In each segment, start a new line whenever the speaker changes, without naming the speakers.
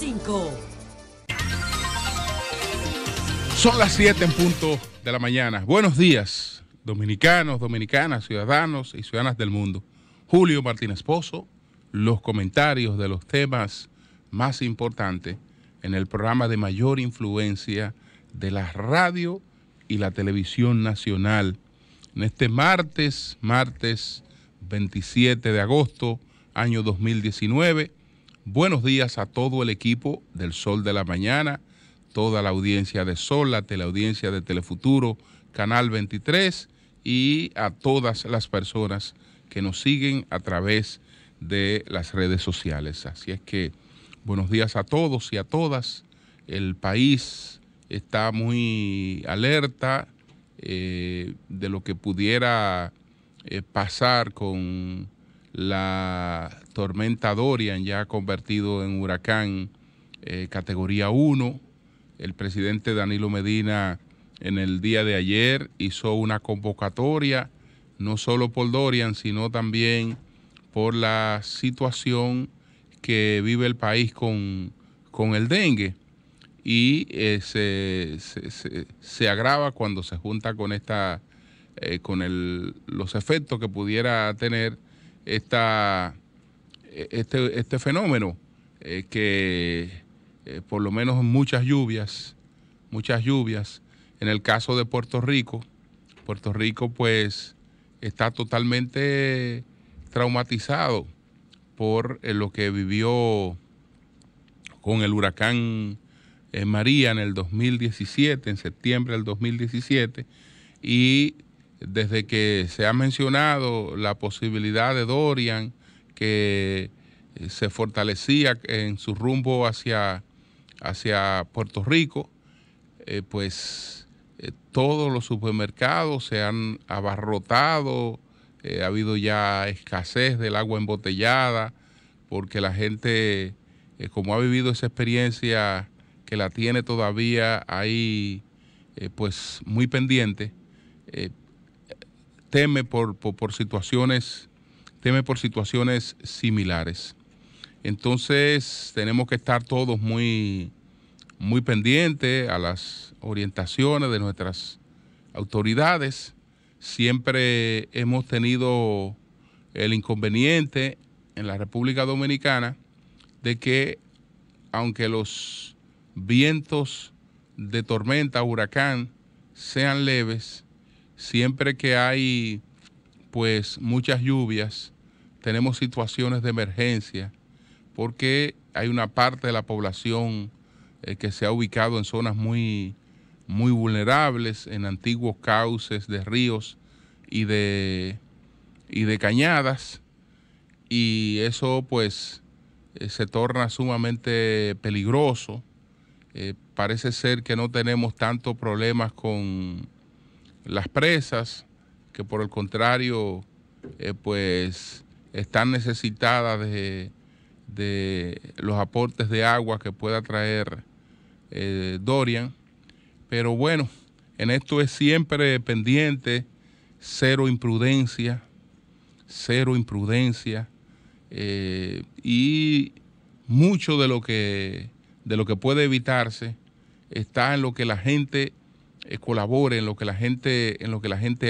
5.
Son las 7 en punto de la mañana. Buenos días, dominicanos, dominicanas, ciudadanos y ciudadanas del mundo. Julio Martínez Pozo, los comentarios de los temas más importantes en el programa de mayor influencia de la radio y la televisión nacional. En este martes 27 de agosto, año 2019. Buenos días a todo el equipo del Sol de la Mañana, toda la audiencia de Sol, la teleaudiencia de Telefuturo, Canal 23 y a todas las personas que nos siguen a través de las redes sociales. Así es que buenos días a todos y a todas. El país está muy alerta de lo que pudiera pasar con la tormenta Dorian, ya convertido en huracán categoría 1. El presidente Danilo Medina en el día de ayer hizo una convocatoria, no solo por Dorian, sino también por la situación que vive el país con el dengue. Y se agrava cuando se junta con los efectos que pudiera tener este fenómeno, que por lo menos muchas lluvias. En el caso de Puerto Rico pues está totalmente traumatizado por lo que vivió con el huracán María en el 2017, en septiembre del 2017, y desde que se ha mencionado la posibilidad de Dorian, que se fortalecía en su rumbo hacia Puerto Rico, todos los supermercados se han abarrotado, ha habido ya escasez del agua embotellada, porque la gente, como ha vivido esa experiencia, que la tiene todavía ahí muy pendiente, teme por situaciones similares. Entonces tenemos que estar todos muy pendientes a las orientaciones de nuestras autoridades. Siempre hemos tenido el inconveniente en la República Dominicana de que, aunque los vientos de tormenta, huracán, sean leves, siempre que hay muchas lluvias, tenemos situaciones de emergencia, porque hay una parte de la población que se ha ubicado en zonas muy vulnerables, en antiguos cauces de ríos y de cañadas, y eso se torna sumamente peligroso. Parece ser que no tenemos tantos problemas con las presas, que por el contrario están necesitadas de los aportes de agua que pueda traer Dorian. Pero bueno, en esto es siempre pendiente, cero imprudencia, y mucho de lo que puede evitarse está en lo que la gente colabore, en lo que la gente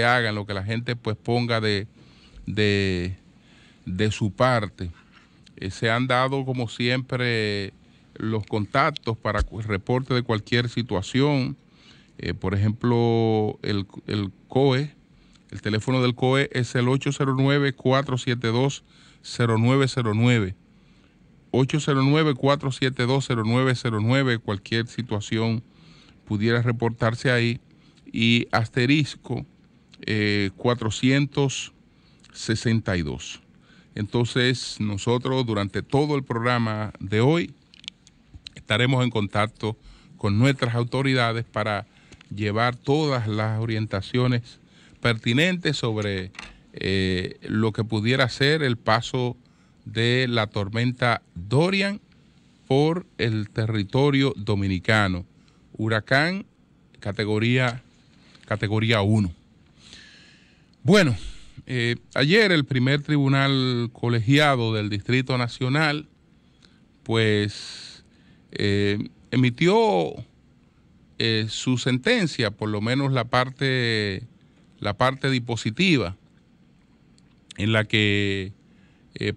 haga, en lo que la gente ponga de su parte. Se han dado, como siempre, los contactos para el reporte de cualquier situación. Por ejemplo, el COE, el teléfono del COE es el 809-472-0909. 809-472-0909, cualquier situación pudiera reportarse ahí, y asterisco 462. Entonces, nosotros durante todo el programa de hoy estaremos en contacto con nuestras autoridades para llevar todas las orientaciones pertinentes sobre lo que pudiera ser el paso de la tormenta Dorian por el territorio dominicano. Huracán categoría 1. Bueno, ayer el primer tribunal colegiado del Distrito Nacional emitió su sentencia, por lo menos la parte dispositiva, en la que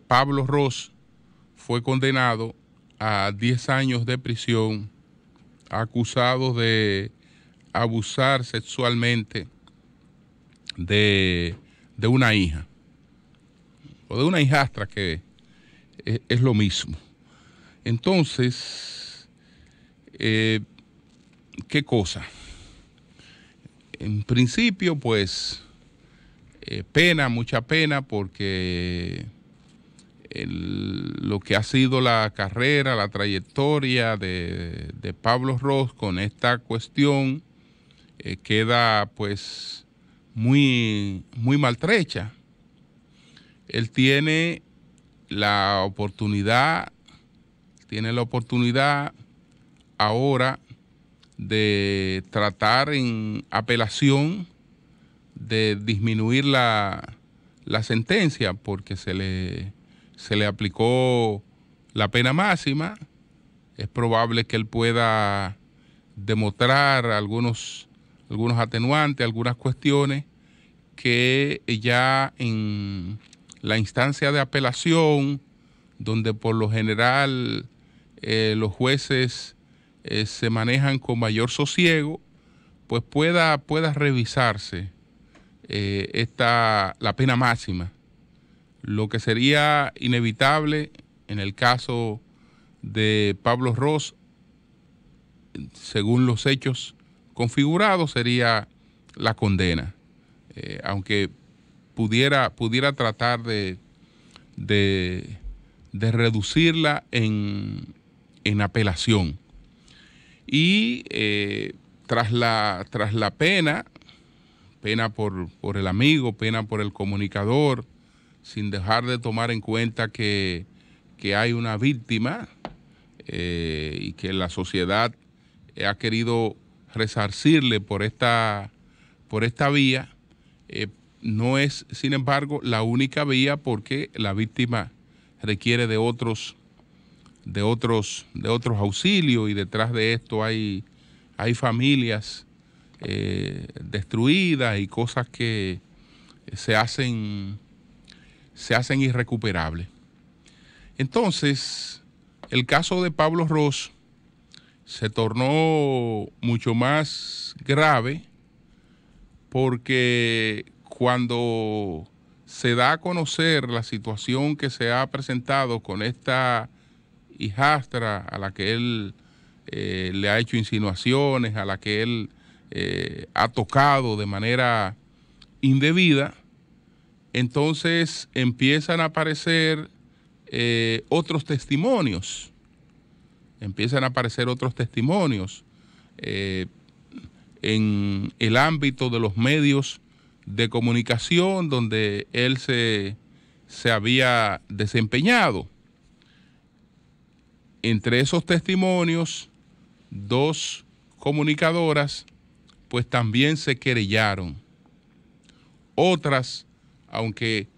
Pablo Ros fue condenado a 10 años de prisión, acusado de abusar sexualmente de una hija, o de una hijastra, que es lo mismo. Entonces, ¿qué cosa? En principio, pues, pena, mucha pena, porque lo que ha sido la carrera, la trayectoria de Pablo Ros con esta cuestión queda pues muy maltrecha. Él tiene la oportunidad ahora de tratar en apelación de disminuir la sentencia, porque se le aplicó la pena máxima. Es probable que él pueda demostrar algunos atenuantes, algunas cuestiones que ya en la instancia de apelación, donde por lo general los jueces se manejan con mayor sosiego, pues pueda revisarse la pena máxima, lo que sería inevitable en el caso de Pablo Ros, según los hechos configurados, sería la condena, aunque pudiera tratar de reducirla en apelación. Y tras la pena por el amigo, pena por el comunicador, sin dejar de tomar en cuenta que hay una víctima y que la sociedad ha querido resarcirle por esta vía, no es, sin embargo, la única vía, porque la víctima requiere de otros auxilios, y detrás de esto hay familias destruidas y cosas que se hacen irrecuperables. Entonces, el caso de Pablo Ros se tornó mucho más grave, porque cuando se da a conocer la situación que se ha presentado con esta hijastra a la que él le ha hecho insinuaciones, a la que él ha tocado de manera indebida, entonces empiezan a aparecer otros testimonios. En el ámbito de los medios de comunicación donde él se había desempeñado. Entre esos testimonios, 2 comunicadoras pues también se querellaron. Otras, aunque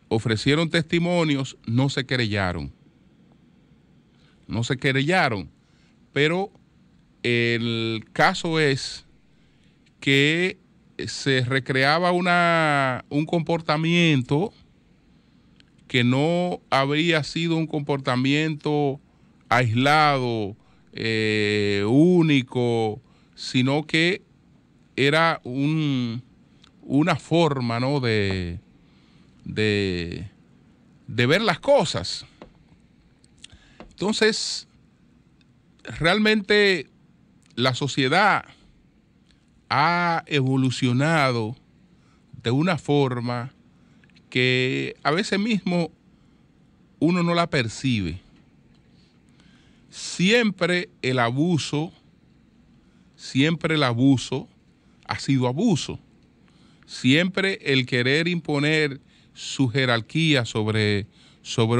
ofrecieron testimonios, no se querellaron, pero el caso es que se recreaba un comportamiento que no habría sido un comportamiento aislado, único, sino que era una forma, ¿no?, de ver las cosas. Entonces, realmente la sociedad ha evolucionado de una forma que a veces mismo uno no la percibe. Siempre el abuso ha sido abuso. Siempre el querer imponer su jerarquía sobre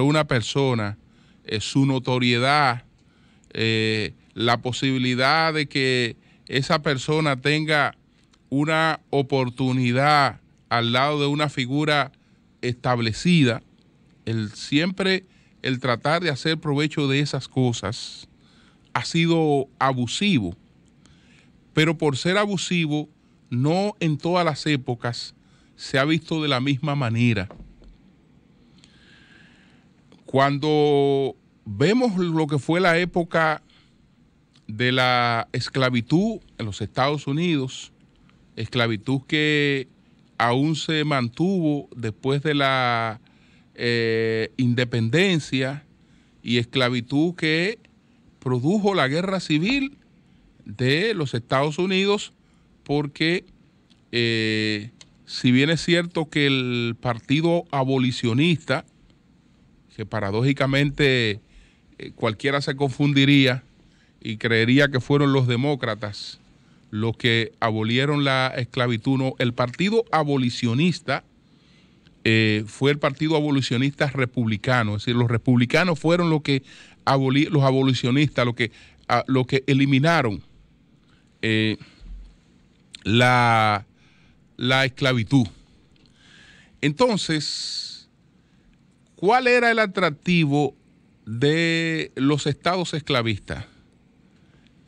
una persona, su notoriedad, la posibilidad de que esa persona tenga una oportunidad al lado de una figura establecida, siempre el tratar de hacer provecho de esas cosas, ha sido abusivo, pero por ser abusivo, no en todas las épocas se ha visto de la misma manera. Cuando vemos lo que fue la época de la esclavitud en los Estados Unidos, esclavitud que aún se mantuvo después de la independencia, y esclavitud que produjo la guerra civil de los Estados Unidos, porque si bien es cierto que el partido abolicionista, que paradójicamente cualquiera se confundiría y creería que fueron los demócratas los que abolieron la esclavitud, no, el partido abolicionista fue el partido abolicionista republicano, es decir, los republicanos fueron los que los abolicionistas, los que eliminaron la esclavitud. Entonces, ¿cuál era el atractivo de los estados esclavistas?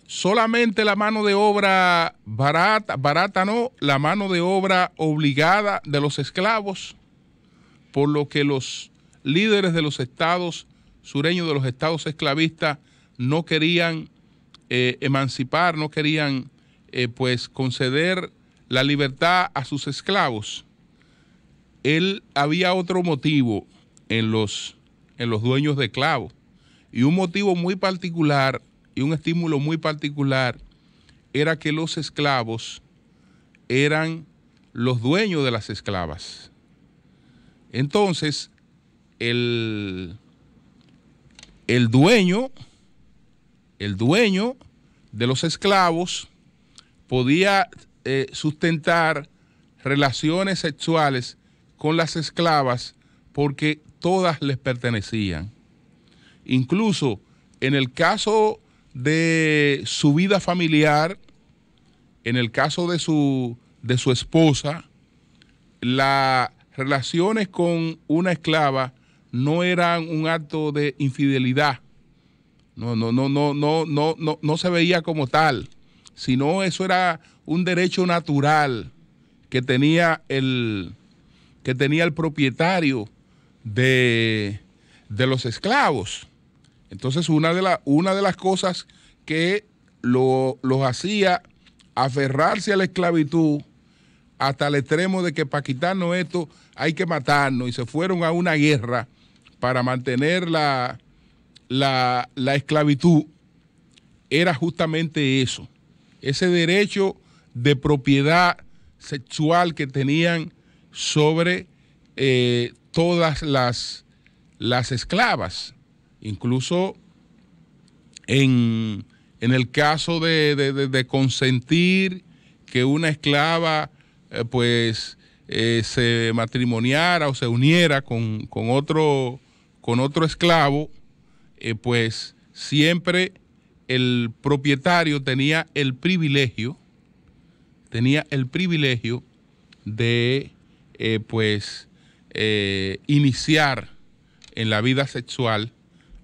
Solamente la mano de obra barata no, la mano de obra obligada de los esclavos, por lo que los líderes de los estados sureños, de los estados esclavistas, no querían emancipar, no querían pues conceder la libertad a sus esclavos. Había otro motivo en los dueños de esclavos, y un motivo muy particular y un estímulo muy particular era que los esclavos eran los dueños de las esclavas. Entonces, el dueño de los esclavos podía sustentar relaciones sexuales con las esclavas porque todas les pertenecían. Incluso en el caso de su vida familiar, en el caso de su esposa, las relaciones con una esclava no eran un acto de infidelidad. No se veía como tal, sino eso era un derecho natural que tenía el propietario de los esclavos. Entonces, una de las cosas que los hacía aferrarse a la esclavitud hasta el extremo de que para quitarnos esto hay que matarnos, y se fueron a una guerra para mantener la esclavitud, era justamente eso, ese derecho de propiedad sexual que tenían sobre todas las esclavas. Incluso en el caso de consentir que una esclava se matrimoniara o se uniera con otro esclavo, pues siempre el propietario tenía el privilegio de iniciar en la vida sexual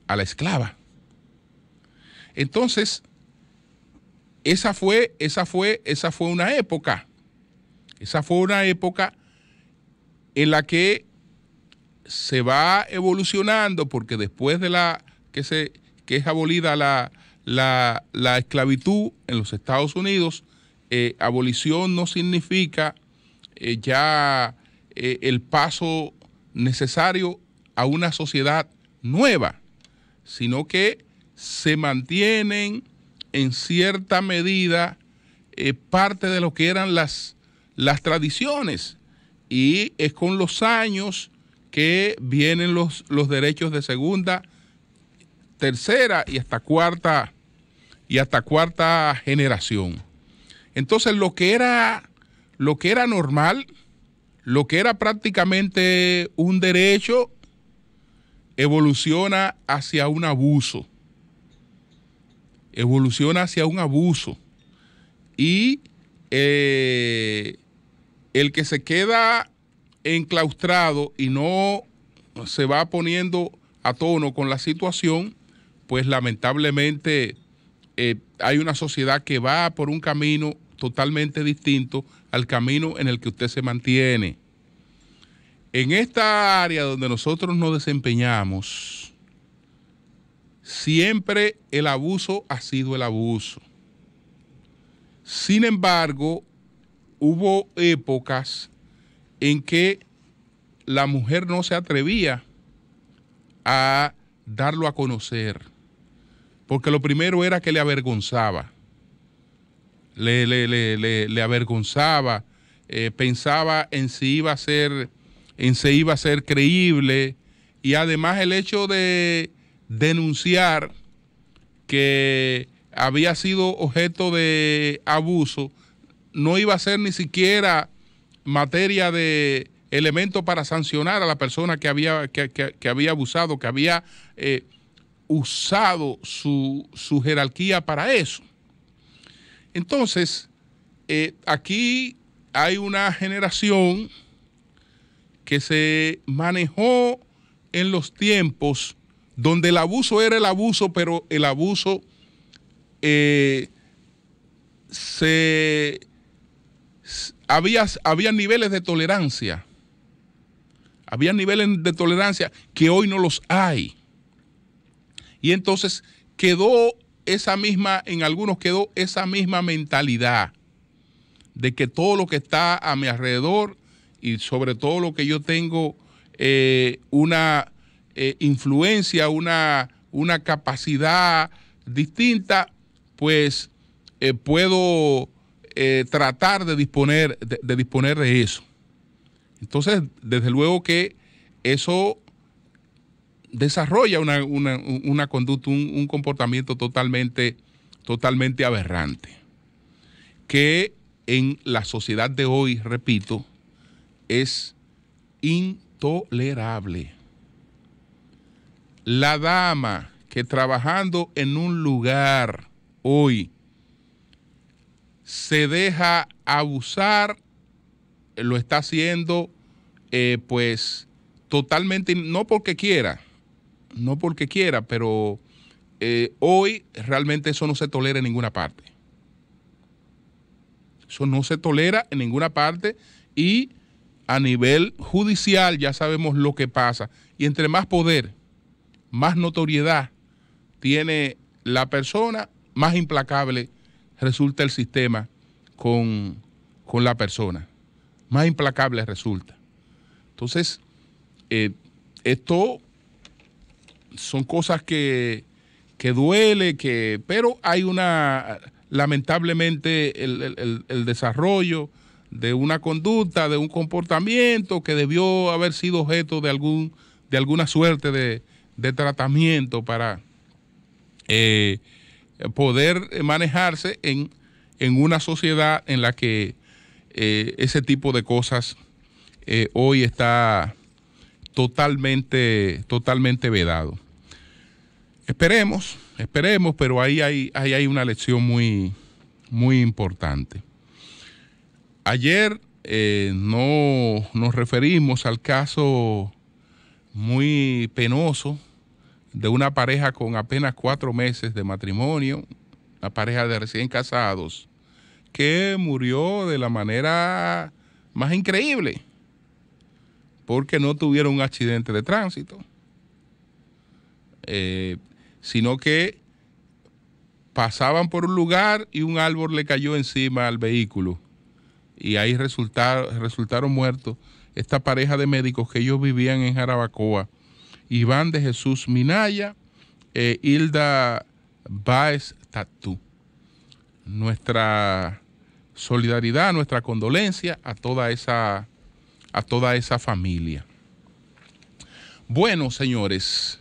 a la esclava. Entonces, esa fue una época. Esa fue una época en la que se va evolucionando, porque después de que es abolida la esclavitud en los Estados Unidos, abolición no significa ya el paso necesario a una sociedad nueva, sino que se mantienen en cierta medida parte de lo que eran las tradiciones, y es con los años que vienen los derechos de segunda, tercera y hasta cuarta generación. Entonces, lo que era normal, lo que era prácticamente un derecho, evoluciona hacia un abuso. Y el que se queda enclaustrado y no se va poniendo a tono con la situación, pues lamentablemente hay una sociedad que va por un camino totalmente distinto al camino en el que usted se mantiene. En esta área donde nosotros nos desempeñamos, siempre el abuso ha sido el abuso. Sin embargo, hubo épocas en que la mujer no se atrevía a darlo a conocer, porque lo primero era que le avergonzaba, le avergonzaba, pensaba en si iba a ser, creíble, y además el hecho de denunciar que había sido objeto de abuso no iba a ser ni siquiera materia de elemento para sancionar a la persona que había abusado, que había usado su jerarquía para eso. Entonces, aquí hay una generación que se manejó en los tiempos donde el abuso era el abuso, pero el abuso había niveles de tolerancia. Había niveles de tolerancia que hoy no los hay. Y entonces en algunos quedó esa misma mentalidad de que todo lo que está a mi alrededor y sobre todo lo que yo tengo una influencia, una capacidad distinta, pues puedo tratar de disponer de eso. Entonces, desde luego que eso desarrolla una conducta, un comportamiento totalmente aberrante, que en la sociedad de hoy, repito, es intolerable. La dama que trabajando en un lugar hoy se deja abusar, lo está haciendo pues totalmente, no porque quiera, pero hoy realmente eso no se tolera en ninguna parte. Eso no se tolera en ninguna parte, y a nivel judicial ya sabemos lo que pasa. Y entre más poder, más notoriedad tiene la persona, más implacable resulta el sistema con la persona. Más implacable resulta. Entonces, esto son cosas que duele, pero hay lamentablemente el desarrollo de una conducta, de un comportamiento que debió haber sido objeto de alguna suerte de tratamiento para poder manejarse en una sociedad en la que ese tipo de cosas hoy está totalmente vedado. Esperemos, pero ahí hay una lección muy importante. Ayer nos referimos al caso muy penoso de una pareja con apenas 4 meses de matrimonio, una pareja de recién casados, que murió de la manera más increíble, porque no tuvieron un accidente de tránsito, sino que pasaban por un lugar y un árbol le cayó encima al vehículo, y ahí resultaron muertos esta pareja de médicos que ellos vivían en Jarabacoa, Iván de Jesús Minaya e Hilda Báez Tatú. Nuestra solidaridad, nuestra condolencia a toda esa familia. Bueno, señores,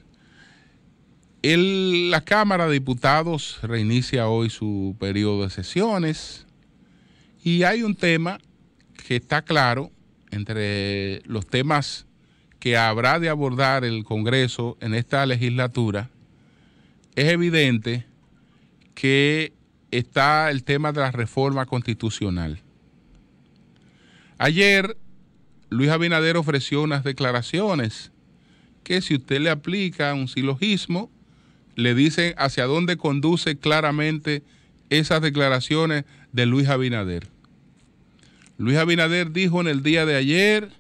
la Cámara de Diputados reinicia hoy su periodo de sesiones, y hay un tema que está claro entre los temas que habrá de abordar el Congreso en esta legislatura. Es evidente que está el tema de la reforma constitucional. Ayer, Luis Abinader ofreció unas declaraciones que, si usted le aplica un silogismo, le dicen hacia dónde conduce claramente esas declaraciones de Luis Abinader. Luis Abinader dijo en el día de ayer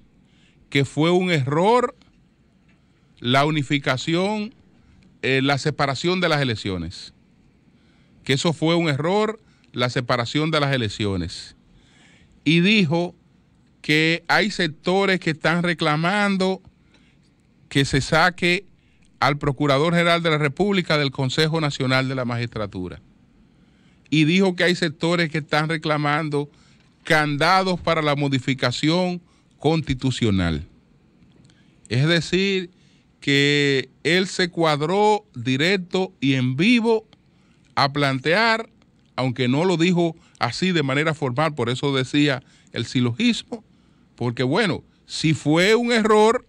que fue un error la unificación, la separación de las elecciones. Que eso fue un error, la separación de las elecciones. Y dijo que hay sectores que están reclamando que se saque al Procurador General de la República del Consejo Nacional de la Magistratura. Y dijo que hay sectores que están reclamando candados para la modificación constitucional. Es decir, que él se cuadró directo y en vivo a plantear, aunque no lo dijo así de manera formal, por eso decía el silogismo, porque bueno, si fue un error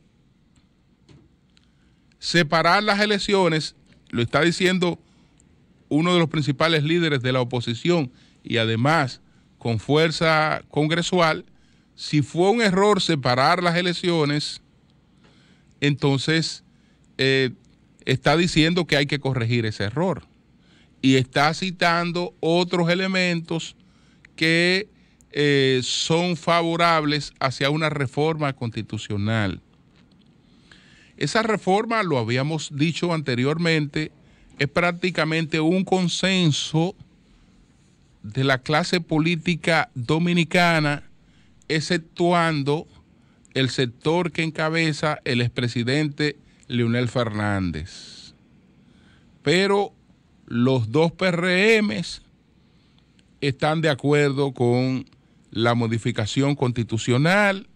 separar las elecciones, lo está diciendo uno de los principales líderes de la oposición y además con fuerza congresual, si fue un error separar las elecciones, entonces está diciendo que hay que corregir ese error. Y está citando otros elementos que son favorables hacia una reforma constitucional. Esa reforma, lo habíamos dicho anteriormente, es prácticamente un consenso de la clase política dominicana, exceptuando el sector que encabeza el expresidente Leonel Fernández. Pero los dos PRMs están de acuerdo con la modificación constitucional,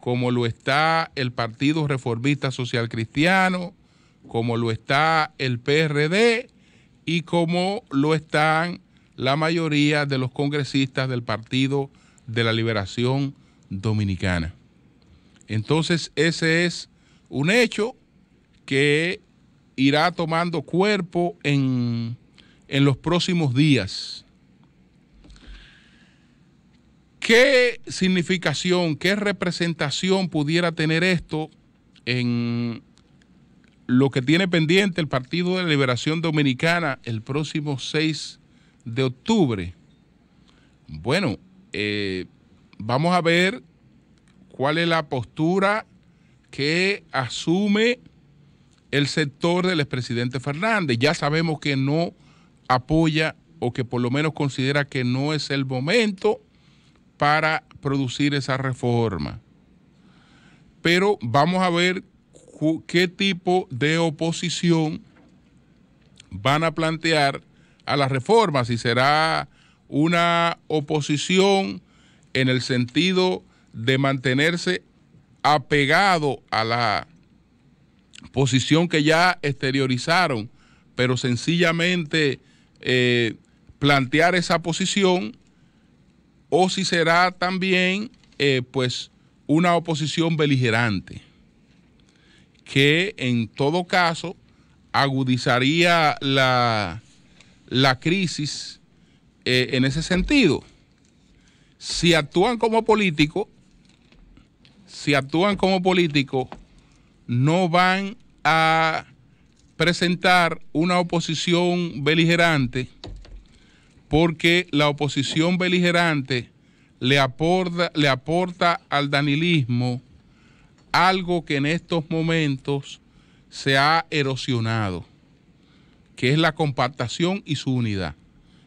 como lo está el Partido Reformista Social Cristiano, como lo está el PRD y como lo están la mayoría de los congresistas del Partido de la Liberación Dominicana. Entonces, ese es un hecho que irá tomando cuerpo en los próximos días. ¿Qué significación, qué representación pudiera tener esto en lo que tiene pendiente el Partido de la Liberación Dominicana el próximo 6 de octubre? Bueno, vamos a ver cuál es la postura que asume el sector del expresidente Fernández. Ya sabemos que no apoya o que por lo menos considera que no es el momento para producir esa reforma. Pero vamos a ver qué tipo de oposición van a plantear a la reforma, si será una oposición en el sentido de mantenerse apegado a la posición que ya exteriorizaron, pero sencillamente plantear esa posición, o si será también pues una oposición beligerante, que en todo caso agudizaría la crisis en ese sentido. Si actúan como políticos, no van a presentar una oposición beligerante, porque la oposición beligerante le aporta al danilismo algo que en estos momentos se ha erosionado, que es la compactación y su unidad.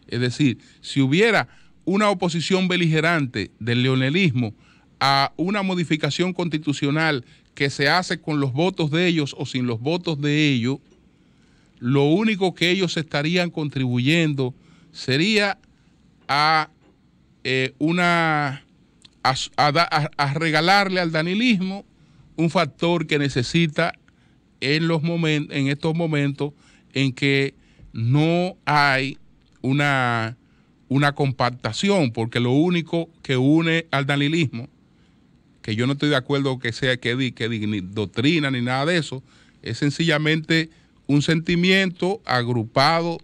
Es decir, si hubiera una oposición beligerante del leonelismo a una modificación constitucional que se hace con los votos de ellos o sin los votos de ellos, lo único que ellos estarían contribuyendo sería a regalarle al danilismo un factor que necesita en estos momentos en que no hay una compactación, porque lo único que une al danilismo, que yo no estoy de acuerdo que sea que ni doctrina ni nada de eso, es sencillamente un sentimiento agrupado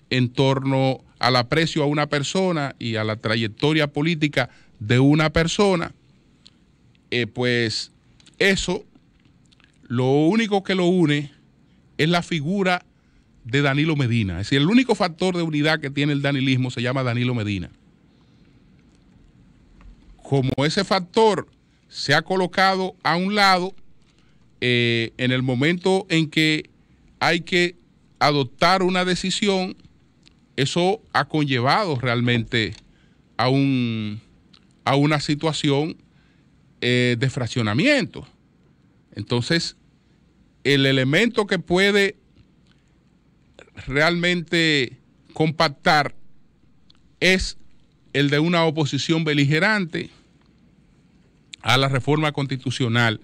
en torno al aprecio a una persona y a la trayectoria política de una persona. Pues eso, lo único que lo une es la figura de Danilo Medina. Es decir, el único factor de unidad que tiene el danilismo se llama Danilo Medina. Como ese factor se ha colocado a un lado, en el momento en que hay que adoptar una decisión, eso ha conllevado realmente a una situación de fraccionamiento. Entonces, el elemento que puede realmente compactar es el de una oposición beligerante a la reforma constitucional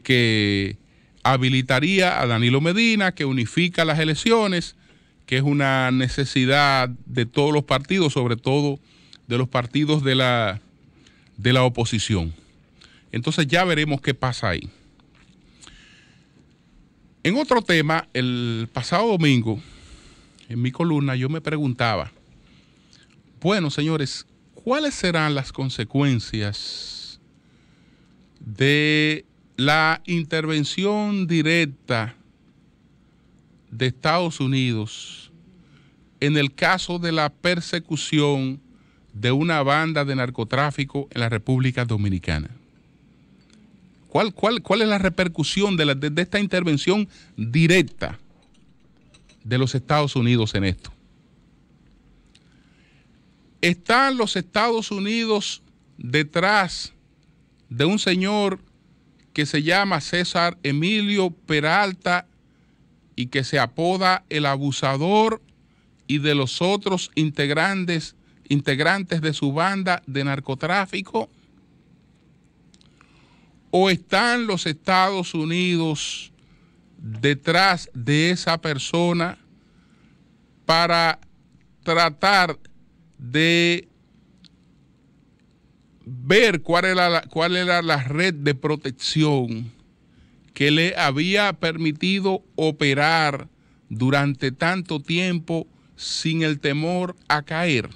que habilitaría a Danilo Medina, que unifica las elecciones, que es una necesidad de todos los partidos, sobre todo de los partidos de la oposición. Entonces ya veremos qué pasa ahí. En otro tema, el pasado domingo, en mi columna, yo me preguntaba, bueno, señores, ¿cuáles serán las consecuencias de la intervención directa de Estados Unidos en el caso de la persecución de una banda de narcotráfico en la República Dominicana? ¿Cuál es la repercusión de esta intervención directa de los Estados Unidos en esto? ¿Están los Estados Unidos detrás de un señor que se llama César Emilio Peralta y que se apoda el abusador, y de los otros integrantes de su banda de narcotráfico? ¿O están los Estados Unidos detrás de esa persona para tratar de ver cuál era la red de protección que le había permitido operar durante tanto tiempo sin el temor a caer?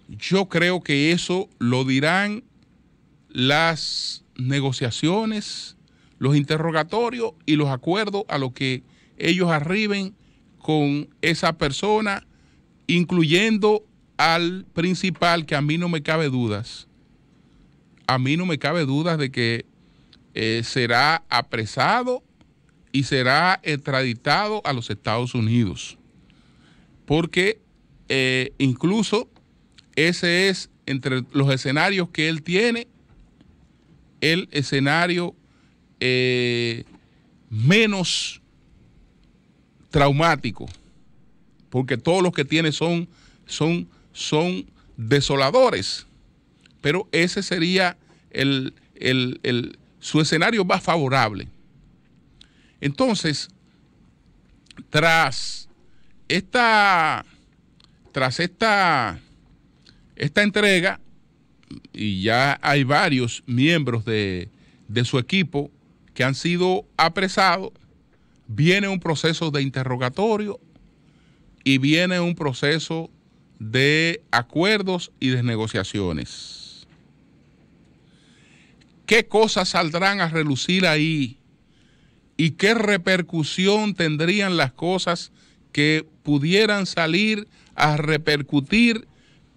Yo creo que eso lo dirán las negociaciones, los interrogatorios y los acuerdos a los que ellos arriben con esa persona, incluyendo al principal, que a mí no me cabe dudas. A mí no me cabe dudas de que será apresado y será extraditado a los Estados Unidos. Porque incluso ese es, entre los escenarios que él tiene, el escenario menos traumático, porque todos los que tiene son desoladores, pero ese sería su escenario más favorable. Entonces, tras esta entrega, y ya hay varios miembros de su equipo que han sido apresados, viene un proceso de interrogatorio y viene un proceso de acuerdos y de negociaciones. ¿Qué cosas saldrán a relucir ahí? ¿Y qué repercusión tendrían las cosas que pudieran salir a repercutir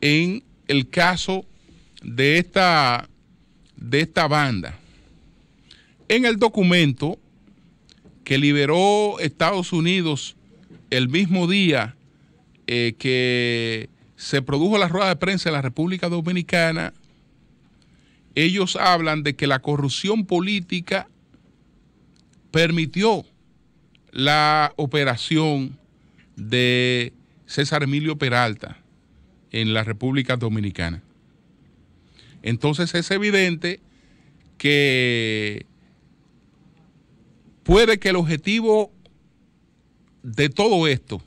en el caso de esta banda? En el documento que liberó Estados Unidos el mismo día que se produjo la rueda de prensa en la República Dominicana, ellos hablan de que la corrupción política permitió la operación de César Emilio Peralta en la República Dominicana. Entonces es evidente que puede que el objetivo de todo esto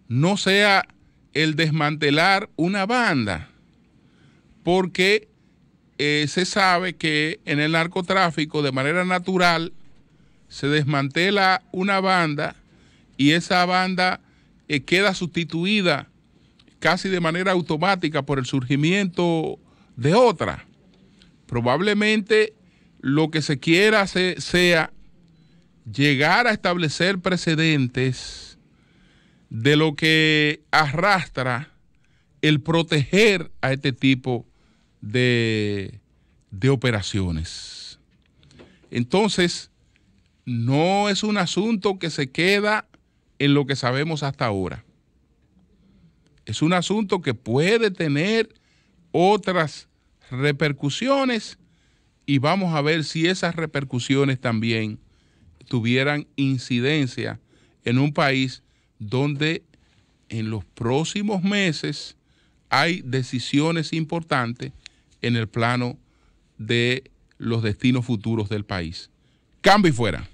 no sea el desmantelar una banda, porque se sabe que en el narcotráfico de manera natural se desmantela una banda y esa banda queda sustituida casi de manera automática por el surgimiento de otra. Probablemente lo que se quiera sea llegar a establecer precedentes de lo que arrastra el proteger a este tipo de operaciones. Entonces, no es un asunto que se queda en lo que sabemos hasta ahora. Es un asunto que puede tener otras repercusiones y vamos a ver si esas repercusiones también tuvieran incidencia en un país donde en los próximos meses hay decisiones importantes en el plano de los destinos futuros del país. Cambio y fuera.